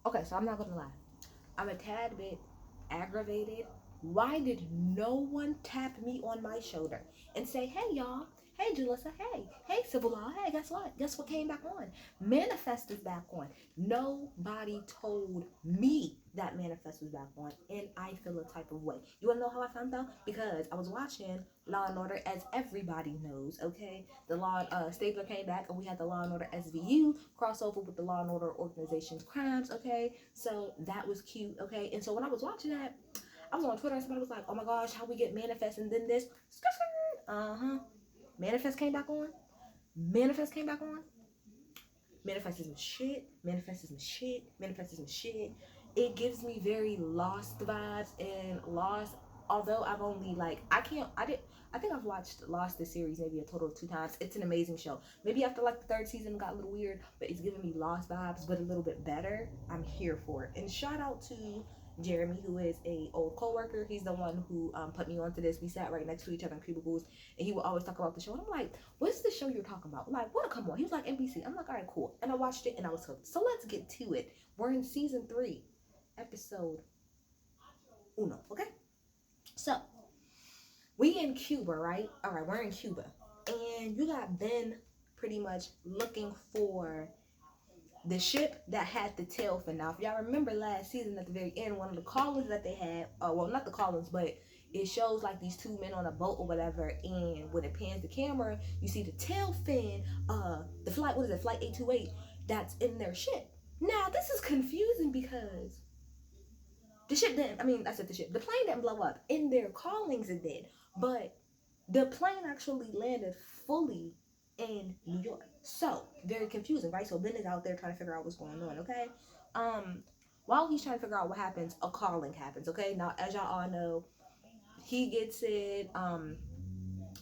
Okay, so I'm not gonna lie. I'm a tad bit aggravated. Why did no one tap me on my shoulder and say, hey y'all, hey Julissa, hey Civil Law, hey, guess what? Guess what came back on? Manifest is back on. Nobody told me that Manifest was back on, and I feel a type of way. You wanna know how I found out? Because I was watching Law and Order, as everybody knows, okay? The Law Stabler came back, and we had the Law and Order SVU crossover with the Law and Order Organization's crimes, okay? So that was cute, okay? And so when I was watching that, I was on Twitter and somebody was like, oh my gosh, how we get Manifest and then this. Uh-huh. Manifest came back on. Manifest came back on. Manifest is my shit. Manifest is my shit. Manifest is my shit. It gives me very Lost vibes, and Lost, although I've only like I think I've watched Lost the series maybe a total of 2 times. It's an amazing show. Maybe after like the third season it got a little weird, but it's giving me Lost vibes, but a little bit better. I'm here for it. And shout out to Jeremy, who is a old coworker. He's the one who put me onto this. We sat right next to each other in cubicles, and he would always talk about the show. And I'm like, what's the show you're talking about? Like, what? Come on. He was like, NBC. I'm like, all right, cool. And I watched it and I was hooked. So let's get to it. We're in season 3, episode uno. Okay. So we in Cuba, right? All right, we're in Cuba, and you got Ben pretty much looking for the ship that had the tail fin. Now, if y'all remember last season at the very end, one of the callings that they had, well, not the callings, but it shows like these two men on a boat or whatever, and when it pans the camera, you see the tail fin, the flight, what is it, flight 828, that's in their ship. Now, this is confusing because the ship didn't, I mean, I said the ship, the plane didn't blow up. In their callings, it did, but the plane actually landed fully in New York. So very confusing, right? So Ben is out there trying to figure out what's going on. Okay, um, while he's trying to figure out what happens, a calling happens. Okay, now as y'all all know, he gets it.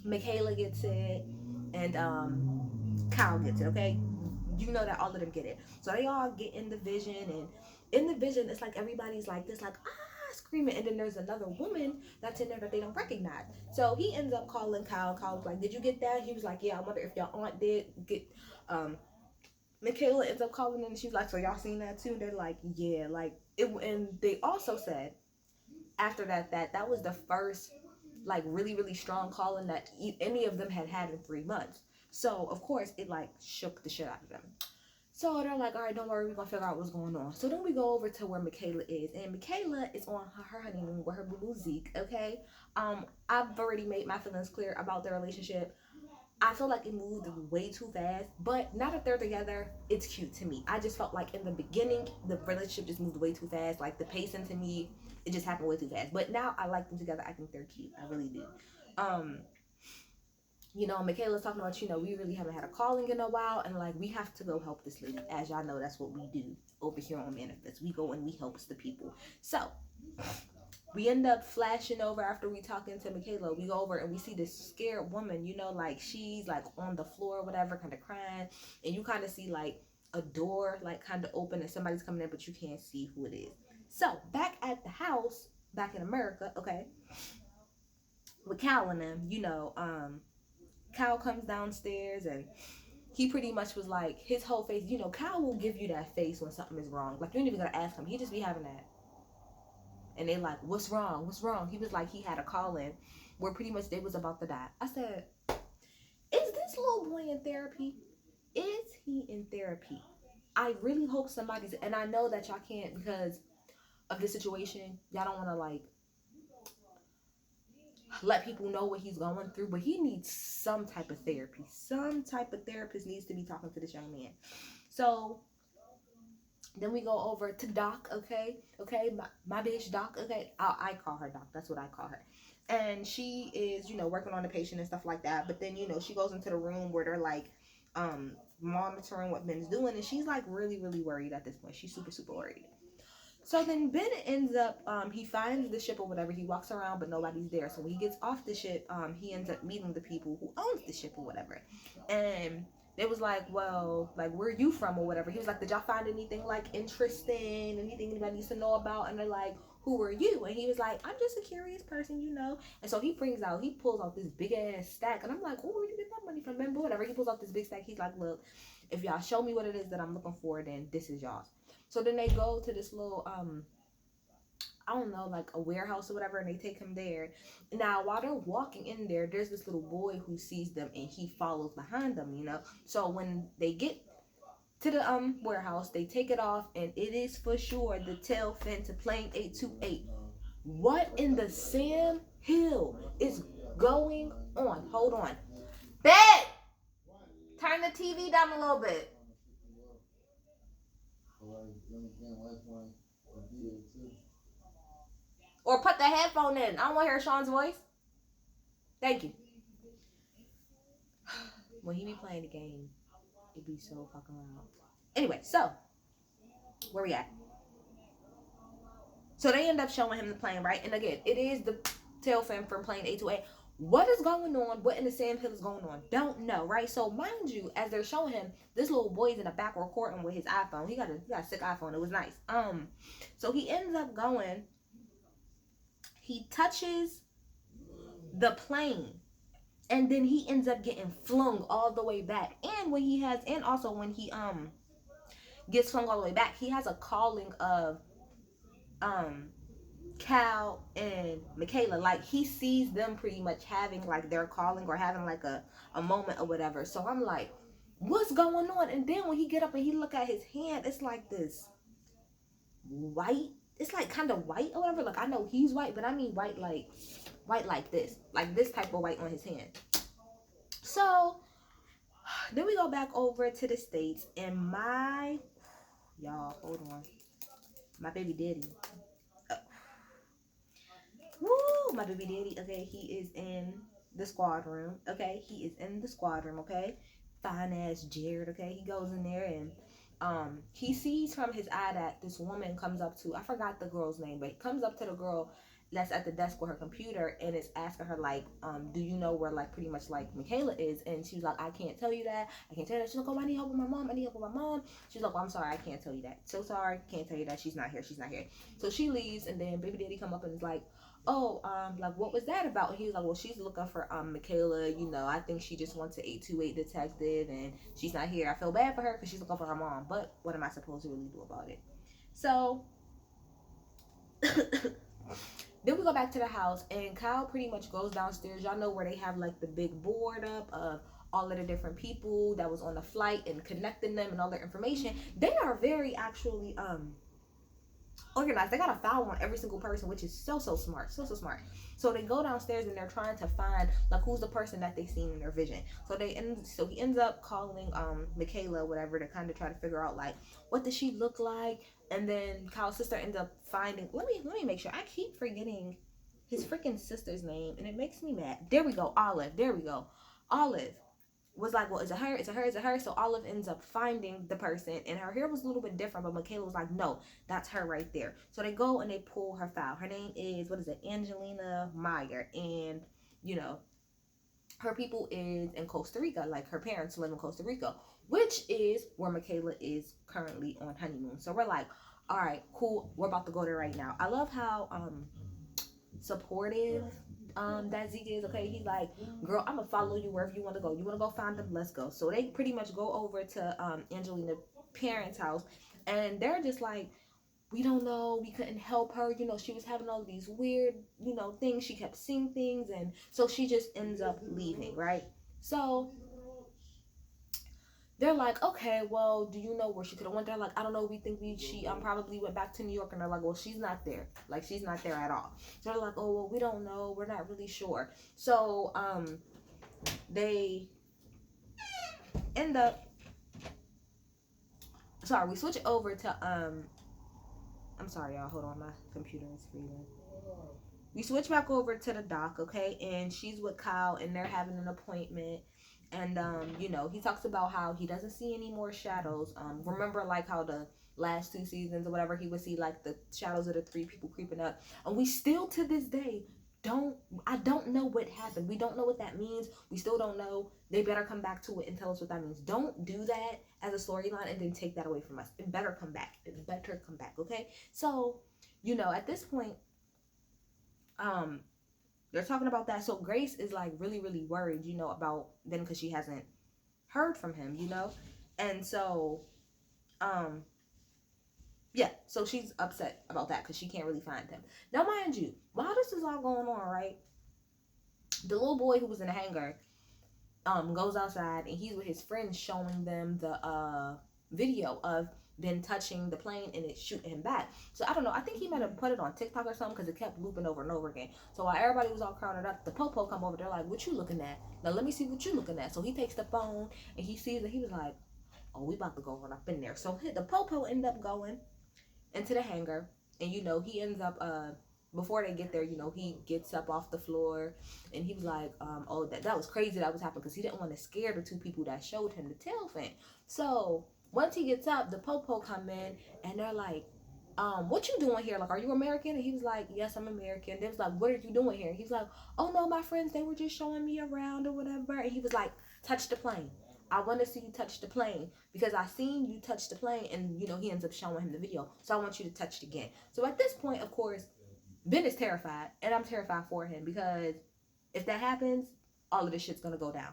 Michaela gets it, and Kyle gets it. Okay, you know that all of them get it. So they all get in the vision, and in the vision, it's like everybody's like this, like screaming, and then there's another woman that's in there that they don't recognize. So he ends up calling Kyle. Kyle's like, "Did you get that?" He was like, "Yeah, I wonder if your aunt did get." Um, Michaela ends up calling in, and she's like, "So y'all seen that too?" And they're like, "Yeah, like it." And they also said after that was the first like really strong calling that any of them had had in 3 months. So of course it like shook the shit out of them. So they're like, all right, don't worry, we're gonna figure out what's going on. So then we go over to where Michaela is, and Michaela is on her honeymoon with her boo boo Zeke. Okay, I've already made my feelings clear about their relationship. I feel like it moved way too fast, but now that they're together, it's cute to me. I just felt like in the beginning, the relationship just moved way too fast. Like the pacing to me, it just happened way too fast. But now I like them together. I think they're cute. I really do. Um, Michaela's talking about, we really haven't had a calling in a while, and like we have to go help this lady. As y'all know, that's what we do over here on Manifest. We go and we help the people. So we end up flashing over after we talking to Michaela. We go over and we see this scared woman, like she's like on the floor or whatever, kind of crying, and you kind of see like a door like kind of open and somebody's coming in, but you can't see who it is. So back at the house, back in America, okay, with Cal and them, Cal comes downstairs and he pretty much was like his whole face. Cal will give you that face when something is wrong. Like you ain't even gonna ask him. He just be having that. And they like, what's wrong? What's wrong? He was like, he had a call in where pretty much they was about to die. I said, is this little boy in therapy? Is he in therapy? I really hope somebody's, and I know that y'all can't because of this situation. Y'all don't want to like let people know what he's going through, but he needs some type of therapy. Some type of therapist needs to be talking to this young man. So then we go over to Doc, okay, my bitch Doc, okay. I call her Doc. That's what I call her. And she is, working on the patient and stuff like that. But then, she goes into the room where they're like, monitoring what Ben's doing, and she's like really worried at this point. She's super worried. So then Ben ends up, he finds the ship or whatever. He walks around, but nobody's there. So when he gets off the ship, he ends up meeting the people who owns the ship or whatever. And it was like, well, like, where are you from or whatever. He was like, did y'all find anything like interesting, anything anybody needs to know about? And they're like, who are you? And he was like, I'm just a curious person. And so he pulls out this big ass stack. And I'm like, oh, where'd you get that money from, Ben? But whatever. He pulls out this big stack. He's like, look, if y'all show me what it is that I'm looking for, then this is y'all's. So then they go to this little I don't know, like a warehouse or whatever, and they take him there. Now, while they're walking in there, there's this little boy who sees them and he follows behind them, you know. So when they get to the warehouse, they take it off, and it is for sure the tail fin to plane 828. What in the Sam Hill is going on? Hold on. Bet! Turn the TV down a little bit. Or put the headphone in. I don't want to hear Sean's voice. Thank you. When he be playing the game, it be so fucking loud. Anyway, so where we at? So they end up showing him the plane, right? And again, it is the tail fin from plane 828. What is going on? What in the Sam Hill is going on? Don't know, right? So mind you, as they're showing him, this little boy's in the back recording with his iPhone. He got a sick iPhone. It was nice. So he ends up going. He touches the plane, and then he ends up getting flung all the way back. And when he gets flung all the way back, he has a calling of Cal and Michaela. Like, he sees them pretty much having like their calling or having like a moment or whatever. So I'm like, what's going on? And then when he get up and he look at his hand, it's like this white, it's like kind of white or whatever. Like, I know he's white, but I mean white like this type of white on his hand. So then we go back over to the States, and y'all, hold on, my baby daddy. Woo, my baby daddy. Okay, he is in the squad room. Okay, he is in the squad room. Okay, fine ass Jared. Okay, he goes in there and he sees from his eye that this woman comes up to, I forgot the girl's name, but he comes up to the girl that's at the desk with her computer and is asking her like, do you know where like pretty much like Michaela is? And she's like, I can't tell you that. I can't tell you that. She's like, oh, I need help with my mom. I need help with my mom. She's like, oh, I'm sorry, I can't tell you that. So sorry, can't tell you that. She's not here. She's not here. So she leaves, and then baby daddy come up and is like, oh, like, what was that about? And he was like, well, she's looking for Michaela, you know, I think she just wants an 828 detective, and she's not here. I feel bad for her because she's looking for her mom, but what am I supposed to really do about it? So then we go back to the house, and Kyle pretty much goes downstairs. Y'all know where they have like the big board up of all of the different people that was on the flight and connecting them and all their information. They are very actually organized. They got a file on every single person, which is so smart, so smart. So they go downstairs and they're trying to find like who's the person that they seen in their vision. So he ends up calling Michaela, whatever, to kind of try to figure out like what does she look like. And then Kyle's sister ends up finding. Let me make sure. I keep forgetting his freaking sister's name, and it makes me mad. There we go, Olive. There we go, Olive. Was like, well, is it her? Is it her? Is it her? So Olive ends up finding the person, and her hair was a little bit different, but Michaela was like, no, that's her right there. So they go and they pull her file. Her name is, what is it, Angelina Meyer, and you know, her people is in Costa Rica. Like, her parents live in Costa Rica, which is where Michaela is currently on honeymoon. So we're like, all right, cool, we're about to go there right now. I love how supportive that Zeke is. Okay, he's like, girl, I'm gonna follow you wherever you want to go. You want to go find them, let's go. So they pretty much go over to Angelina's parents' house, and they're just like, we don't know, we couldn't help her, you know, she was having all these weird, you know, things, she kept seeing things, and so she just ends up leaving, right? So they're like, okay, well, do you know where she could have went? They're like, I don't know, we think she probably went back to New York. And they're like, well, she's not there. Like, she's not there at all. So they're like, oh, well, we don't know, we're not really sure. So they end up, sorry, we switch over to I'm sorry, y'all, hold on, my computer is freezing. We switch back over to the doc, okay, and she's with Kyle, and they're having an appointment. And you know, he talks about how he doesn't see any more shadows. Remember like how the last 2 seasons or whatever, he would see like the shadows of the 3 people creeping up. And we still to this day I don't know what happened. We don't know what that means. We still don't know. They better come back to it and tell us what that means. Don't do that as a storyline and then take that away from us. It better come back. It better come back, okay? So, you know, at this point, they're talking about that. So Grace is like really worried, you know, about them because she hasn't heard from him, you know. And so Yeah, so she's upset about that because she can't really find him. Now, mind you, while this is all going on, right, the little boy who was in the hangar goes outside and he's with his friends showing them the video of Ben touching the plane and it shooting him back. So I don't know. I think he might have put it on TikTok or something because it kept looping over and over again. So while everybody was all crowded up, the popo come over. They're like, "What you looking at? Now let me see what you looking at." So he takes the phone and he sees it. He was like, "Oh, we about to go run up in there." So the popo end up going into the hangar, and he ends up before they get there, he gets up off the floor and he was like, oh, that was crazy that was happening because he didn't want to scare the two people that showed him the tail fin. So once he gets up, the popo come in and they're like, what you doing here? Like, are you American? And he was like, yes, I'm American. They was like, what are you doing here? He's like, oh no, my friends, they were just showing me around or whatever. And he was like, touch the plane. I want to see you touch the plane because I seen you touch the plane, and he ends up showing him the video. So I want you to touch it again. So at this point, of course, Ben is terrified, and I'm terrified for him because if that happens, all of this shit's gonna go down.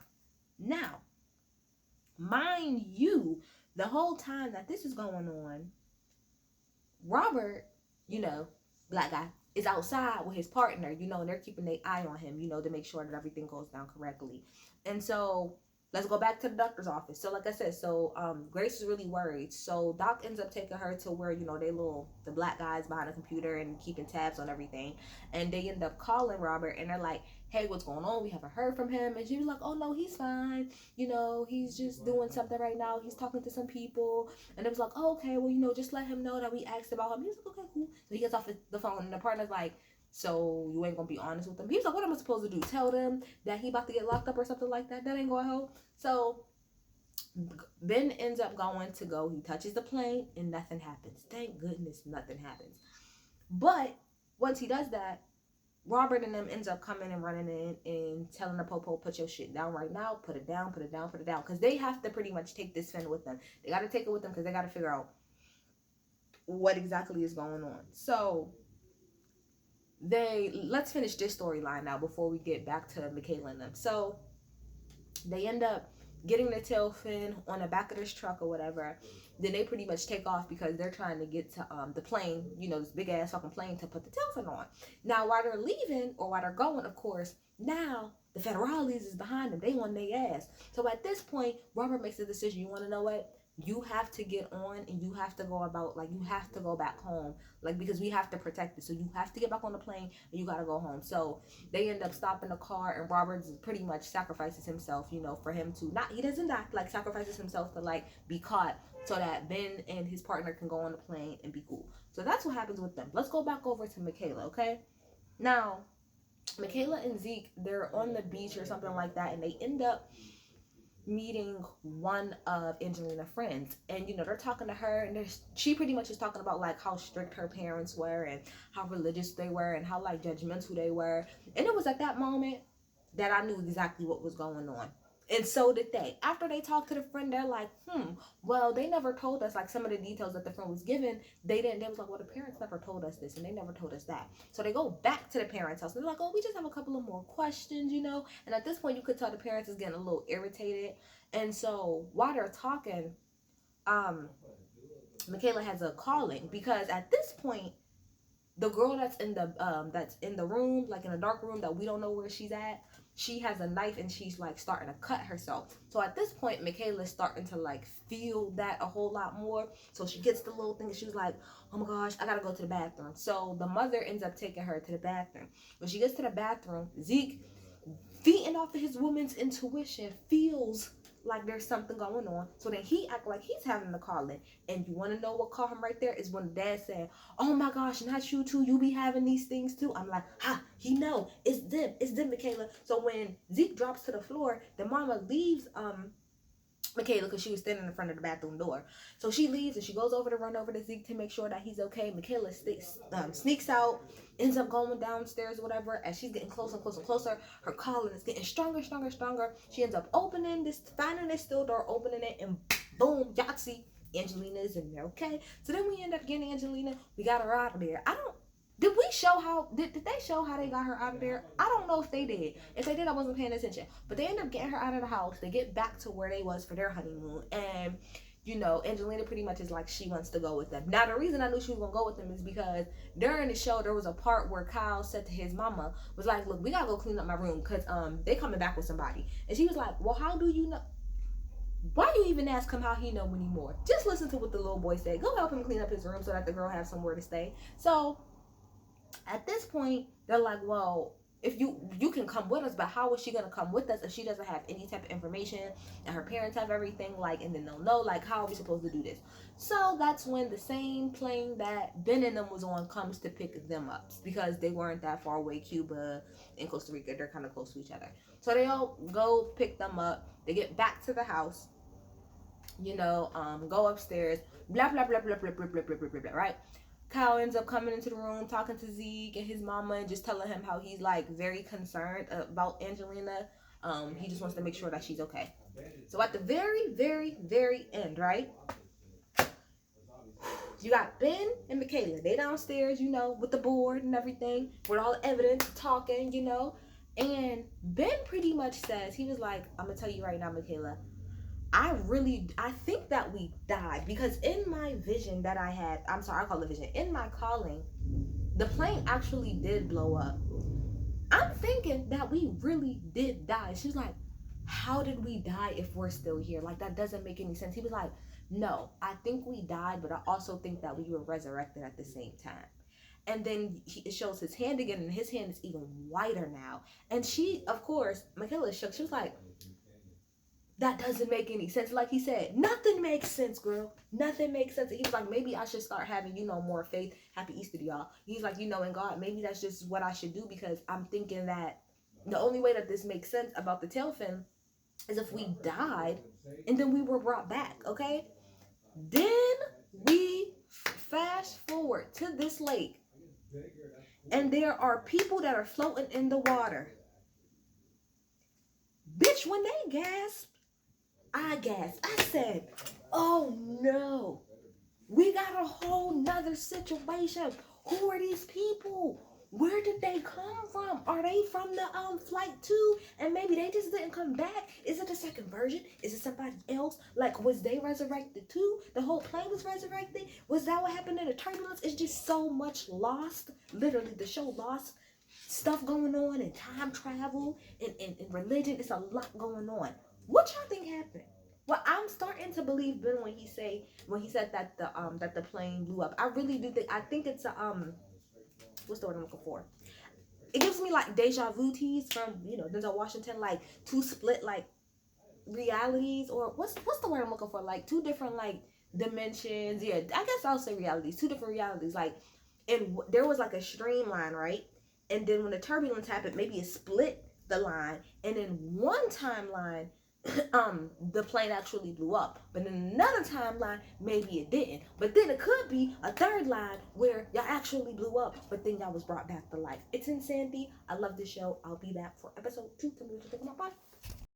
Now, mind you, the whole time that this is going on, Robert, black guy, is outside with his partner, and they're keeping their eye on him, to make sure that everything goes down correctly. And so let's go back to the doctor's office. So like I said, Grace is really worried. So Doc ends up taking her to where, the black guys behind the computer and keeping tabs on everything. And they end up calling Robert and they're like, hey, what's going on? We haven't heard from him. And she was like, oh no, he's fine. He's just doing something right now. He's talking to some people. And it was like, oh, okay, well, just let him know that we asked about him. He's like, okay, cool. So he gets off the phone and the partner's like, so you ain't gonna be honest with them? He was like, what am I supposed to do? Tell them that he about to get locked up or something like that? That ain't gonna help. So Ben ends up going to go. He touches the plane and nothing happens. Thank goodness nothing happens. But once he does that, Robert and them ends up coming and running in and telling the popo, put your shit down right now. Put it down, put it down, put it down. Because they have to pretty much take this fin with them. They got to take it with them because they got to figure out what exactly is going on. So let's finish this storyline now before we get back to Michaela and them. So they end up getting the tail fin on the back of this truck or whatever. Then they pretty much take off because they're trying to get to the plane, this big ass fucking plane to put the tail fin on. Now while they're leaving or while they're going, of course, now the federales is behind them. They on their ass. So at this point, Robert makes a decision. You want to know what? You have to get on and you have to go about, you have to go back home, because we have to protect it. So you have to get back on the plane and you got to go home. So they end up stopping the car and Roberts pretty much sacrifices himself, for him to he doesn't die, sacrifices himself to be caught so that Ben and his partner can go on the plane and be cool. So that's what happens with them. Let's go back over to Michaela, okay? Now, Michaela and Zeke, they're on the beach or something like that, and they end up meeting one of Angelina's friends, and they're talking to her, and she pretty much is talking about how strict her parents were and how religious they were and how judgmental they were. And it was at that moment that I knew exactly what was going on. And so did they. After they talked to the friend, they're like, well, they never told us some of the details that the friend was given. They was like, well, the parents never told us this and they never told us that. So they go back to the parents' house. They're like, oh, we just have a couple of more questions, And at this point, you could tell the parents is getting a little irritated. And so while they're talking, Michaela has a calling because at this point, the girl that's in the room, in a dark room that we don't know where she's at, she has a knife and she's starting to cut herself. So at this point, Michaela's starting to feel that a whole lot more. So she gets the little thing and she was like, oh my gosh, I gotta go to the bathroom. So the mother ends up taking her to the bathroom. When she gets to the bathroom, Zeke, feeding off of his woman's intuition, feels like there's something going on. So then he act like he's having the calling. And you want to know what caught him right there is when dad said, oh my gosh, not you too, you be having these things too. I'm like, he know, it's them, Michaela. So when Zeke drops to the floor, the mama leaves Michaela because she was standing in front of the bathroom door. So she leaves and she goes over to run over to Zeke to make sure that he's okay. Michaela sneaks out, ends up going downstairs or whatever. As she's getting closer and closer and closer, her calling is getting stronger, stronger, stronger. She ends up finding this steel door, opening it, and boom, Yahtzee, Angelina's in there, okay? So then we end up getting Angelina. We got her out of there. Did we show how, did they show how they got her out of there? I don't know if they did. If they did, I wasn't paying attention. But they end up getting her out of the house. They get back to where they was for their honeymoon. And, Angelina pretty much is like she wants to go with them. Now, the reason I knew she was gonna go with them is because during the show there was a part where Kyle said to his mama, was like, "Look, we gotta go clean up my room because they coming back with somebody." And she was like, "Well, how do you know? Why do you even ask him how he know anymore? Just listen to what the little boy said. Go help him clean up his room so that the girl has somewhere to stay." So at this point, they're like, "Well, if you can come with us, but how is she gonna come with us if she doesn't have any type of information and her parents have everything, like, and then they'll know, like, how are we supposed to do this?" So that's when the same plane that Ben and them was on comes to pick them up, because they weren't that far away. Cuba and Costa Rica, they're kind of close to each other. So they all go pick them up. They get back to the house, go upstairs, blah blah blah blah blah blah blah blah blah blah, right? Kyle ends up coming into the room, talking to Zeke and his mama, and just telling him how he's like very concerned about Angelina. He just wants to make sure that she's okay. So at the very, very, very end, right? You got Ben and Michaela. They downstairs, with the board and everything, with all the evidence, talking, And Ben pretty much says, he was like, "I'm gonna tell you right now, Michaela, I think that we died, because in my vision that I had, I'm sorry, I call it vision, in my calling, the plane actually did blow up. I'm thinking that we really did die." She's like, "How did we die if we're still here? Like, that doesn't make any sense." He was like, "No, I think we died, but I also think that we were resurrected at the same time." And then it shows his hand again, and his hand is even whiter now. And she, of course, Michaela shook. She was like, "That doesn't make any sense." Like he said, nothing makes sense, girl. Nothing makes sense. And he was like, "Maybe I should start having, more faith." Happy Easter to y'all. He's like, in God, maybe that's just what I should do, because I'm thinking that the only way that this makes sense about the tail fin is if we died and then we were brought back, okay? Then we fast forward to this lake, and there are people that are floating in the water. Bitch, when they gasped, I gasped. I said, "Oh no, we got a whole nother situation. Who are these people? Where did they come from? Are they from the flight too? And maybe they just didn't come back? Is it a second version? Is it somebody else? Like, was they resurrected too? The whole plane was resurrected? Was that what happened in the turbulence?" It's just so much lost. Literally, the show Lost, stuff going on, and time travel and religion. It's a lot going on. What y'all think happened? Well, I'm starting to believe Ben when he said that the plane blew up. I really do think. I think it's a what's the word I'm looking for? It gives me like deja vu tease from Denzel Washington, like two split like realities, or what's the word I'm looking for? Like two different like dimensions. Yeah, I guess I'll say realities. Two different realities. Like, and there was like a streamline, right? And then when the turbulence happened, maybe it split the line, and in one timeline, the plane actually blew up. But in another timeline, maybe it didn't. But then it could be a third line where y'all actually blew up, but then y'all was brought back to life. It's Insanity. I love this show. I'll be back for episode 2. Tell me what you think about. Bye.